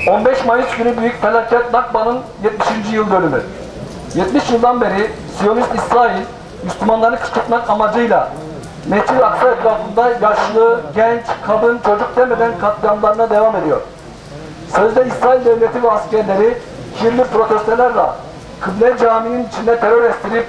15 Mayıs günü büyük felaket Nakba'nın 70. yıl dönümü. 70 yıldan beri Siyonist İsrail, Müslümanları kışkırtmak amacıyla Mescid-i Aksa etrafında yaşlı, genç, kadın, çocuk demeden katliamlarına devam ediyor. Sözde İsrail devleti ve askerleri kirli protestolarla Kıble Camii'nin içinde terör estirip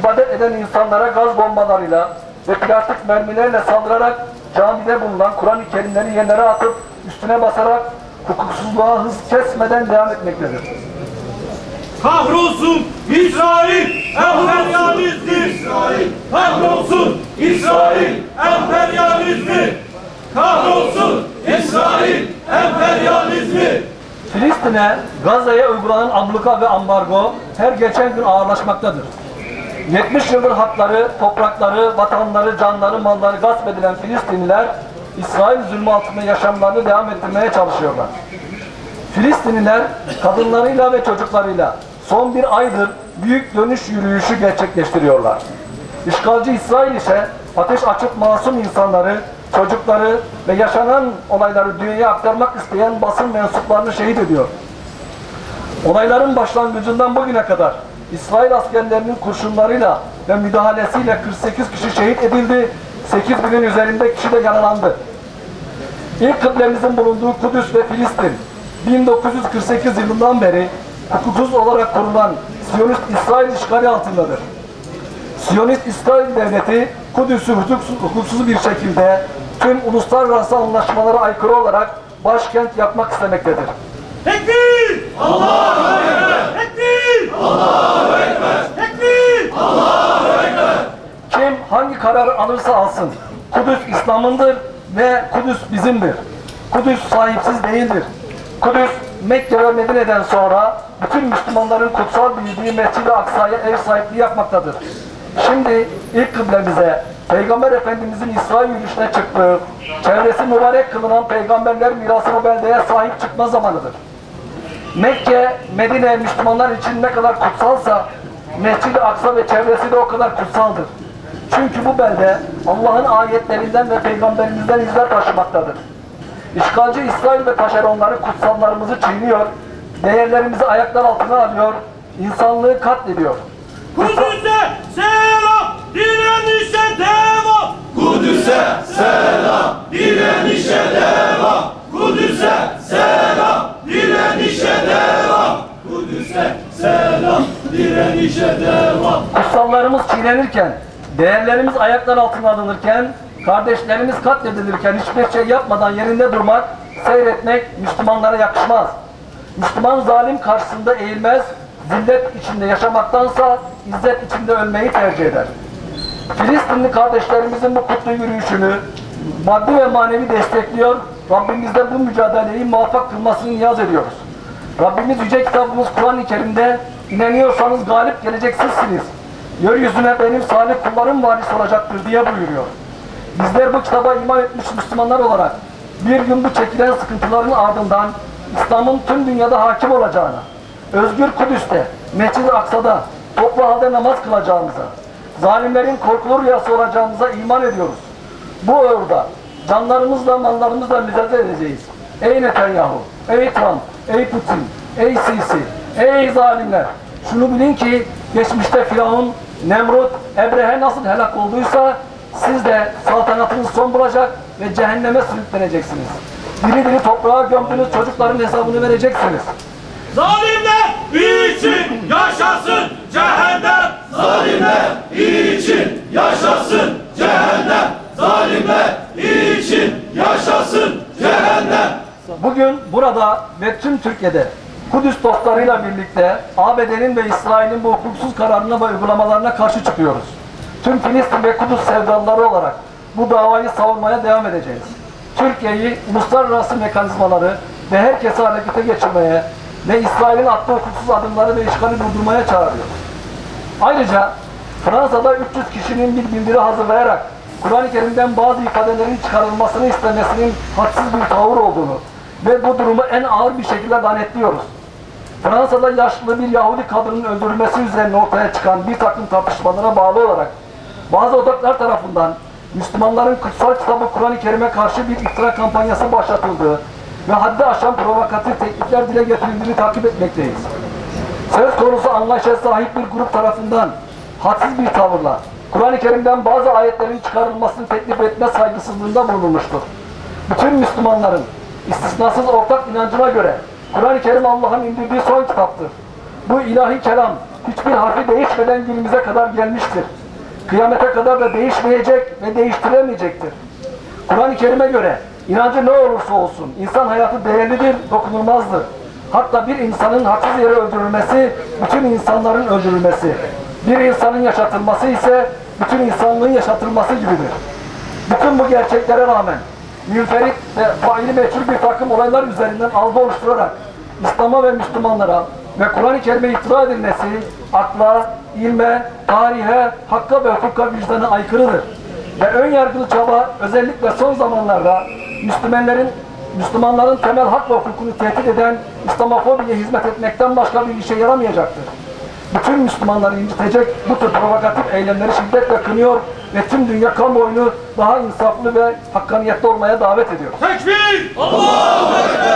ibadet eden insanlara gaz bombalarıyla ve plastik mermilerle saldırarak camide bulunan Kur'an-ı Kerimleri yerlere atıp üstüne basarak hukuksuzluğa hız kesmeden devam etmektedir. Kahrolsun İsrail emperyalizmi! Kahrolsun İsrail emperyalizmi! Kahrolsun İsrail emperyalizmi! Filistin'e, Gazze'ye uygulanan abluka ve ambargo her geçen gün ağırlaşmaktadır. 70 yıldır hakları, toprakları, vatanları, canları, malları gasp edilen Filistinliler, İsrail zulmü altında yaşamlarını devam ettirmeye çalışıyorlar. Filistinliler kadınlarıyla ve çocuklarıyla son bir aydır büyük dönüş yürüyüşü gerçekleştiriyorlar. İşgalci İsrail ise ateş açıp masum insanları, çocukları ve yaşanan olayları dünyaya aktarmak isteyen basın mensuplarını şehit ediyor. Olayların başlangıcından bugüne kadar İsrail askerlerinin kurşunlarıyla ve müdahalesiyle 48 kişi şehit edildi, 8.000'in üzerinde kişi de yaralandı. İlk kıblemizin bulunduğu Kudüs ve Filistin, 1948 yılından beri hukuksuz olarak kurulan Siyonist İsrail işgali altındadır. Siyonist İsrail devleti Kudüs'ü hukuksuz bir şekilde tüm uluslararası anlaşmalara aykırı olarak başkent yapmak istemektedir. Tekbir! Allahu Ekber! Tekbir! Allahu Ekber! Tekbir! Allahu Ekber! Kim hangi kararı alırsa alsın, Kudüs İslam'ındır ve Kudüs bizimdir. Kudüs sahipsiz değildir. Kudüs, Mekke ve Medine'den sonra bütün Müslümanların kutsal bildiği Mescid-i Aksa'ya ev sahipliği yapmaktadır. Şimdi ilk kıblemize, Peygamber Efendimizin İsrail yürüyüşüne çıktığı, çevresi mübarek kılınan peygamberler mirası o beldeye sahip çıkma zamanıdır. Mekke, Medine Müslümanlar için ne kadar kutsalsa, Mescid-i Aksa ve çevresi de o kadar kutsaldır. Çünkü bu belde Allah'ın ayetlerinden ve peygamberimizden izler taşımaktadır. İşgalci İsrail ve taşeronları kutsallarımızı çiğniyor, değerlerimizi ayaklar altına alıyor, insanlığı katlediyor. Kudüs'e selam, direnişe devam! Kudüs'e selam, direnişe devam! Kudüs'e selam, direnişe devam! Kudüs'e selam, direnişe devam! Kutsallarımız çiğnenirken, değerlerimiz ayaklar altına alınırken, kardeşlerimiz katledilirken hiçbir şey yapmadan yerinde durmak, seyretmek Müslümanlara yakışmaz. Müslüman zalim karşısında eğilmez, zillet içinde yaşamaktansa izzet içinde ölmeyi tercih eder. Filistinli kardeşlerimizin bu kutlu yürüyüşünü maddi ve manevi destekliyor, Rabbimizden bu mücadeleyi muvaffak kılmasını niyaz ediyoruz. Rabbimiz Yüce Kitabımız Kur'an-ı Kerim'de inanıyorsanız galip gelecek sizsiniz. Yeryüzüne benim salih kullarım varis olacaktır diye buyuruyor. Bizler bu kitaba iman etmiş Müslümanlar olarak bir gün bu çekilen sıkıntıların ardından İslam'ın tüm dünyada hakim olacağına, özgür Kudüs'te, Mescid-i Aksa'da toplu halde namaz kılacağımıza, zalimlerin korkulu rüyası olacağımıza iman ediyoruz. Bu uğurda canlarımızla, mallarımızla mücadele edeceğiz. Ey Netanyahu, ey Trump, ey Putin, ey Sisi, ey zalimler! Şunu bilin ki geçmişte Firavun, Nemrut, Ebrehe nasıl helak olduysa siz de saltanatınız son bulacak ve cehenneme sürükleneceksiniz. Diri diri toprağa gömdüğünüz çocukların hesabını vereceksiniz. Zalimler için yaşasın cehennem! Zalimler için yaşasın cehennem! Zalimler için yaşasın cehennem! Bugün burada ve tüm Türkiye'de Kudüs dostlarıyla birlikte ABD'nin ve İsrail'in bu hukuksuz kararına ve uygulamalarına karşı çıkıyoruz. Tüm Filistin ve Kudüs sevdalıları olarak bu davayı savunmaya devam edeceğiz. Türkiye'yi uluslararası mekanizmaları ve herkesi harekete geçirmeye ve İsrail'in attığı hukuksuz adımları ve işgali durdurmaya çağırıyor. Ayrıca Fransa'da 300 kişinin bir bildiri hazırlayarak Kur'an-ı Kerim'den bazı ifadelerin çıkarılmasını istemesinin haksız bir tavır olduğunu ve bu durumu en ağır bir şekilde lanetliyoruz. Fransa'da yaşlı bir Yahudi kadının öldürülmesi üzerine ortaya çıkan bir takım tartışmalara bağlı olarak bazı odaklar tarafından Müslümanların kutsal kitabı Kur'an-ı Kerim'e karşı bir iftira kampanyası başlatıldığı ve haddi aşan provokatif teklifler dile getirildiğini takip etmekteyiz. Söz konusu anlayışa sahip bir grup tarafından hadsiz bir tavırla Kur'an-ı Kerim'den bazı ayetlerin çıkarılmasını teklif etme saygısızlığında bulunmuştur. Bütün Müslümanların istisnasız ortak inancına göre Kur'an-ı Kerim Allah'ın indirdiği son kitaptır. Bu ilahi kelam hiçbir harfi değişmeden günümüze kadar gelmiştir. Kıyamete kadar da değişmeyecek ve değiştiremeyecektir. Kur'an-ı Kerim'e göre inancı ne olursa olsun insan hayatı değerlidir, dokunulmazdır. Hatta bir insanın haksız yere öldürülmesi, bütün insanların öldürülmesi, bir insanın yaşatılması ise bütün insanlığın yaşatılması gibidir. Bütün bu gerçeklere rağmen münferit ve faili meçhul bir takım olaylar üzerinden algı oluşturarak İslam'a ve Müslümanlara ve Kur'an-ı Kerim'e iftira edilmesi akla, ilme, tarihe, hakka ve hukuka vicdana aykırıdır. Ve ön yargılı çaba özellikle son zamanlarda Müslümanların temel hak ve hukukunu tehdit eden İslamofobiye hizmet etmekten başka bir işe yaramayacaktır. Bütün Müslümanları incitecek bu tür provokatif eylemleri şiddetle kınıyor ve tüm dünya kamuoyunu daha insaflı ve hakkaniyetli olmaya davet ediyor. Tekbir! Allahu Ekber!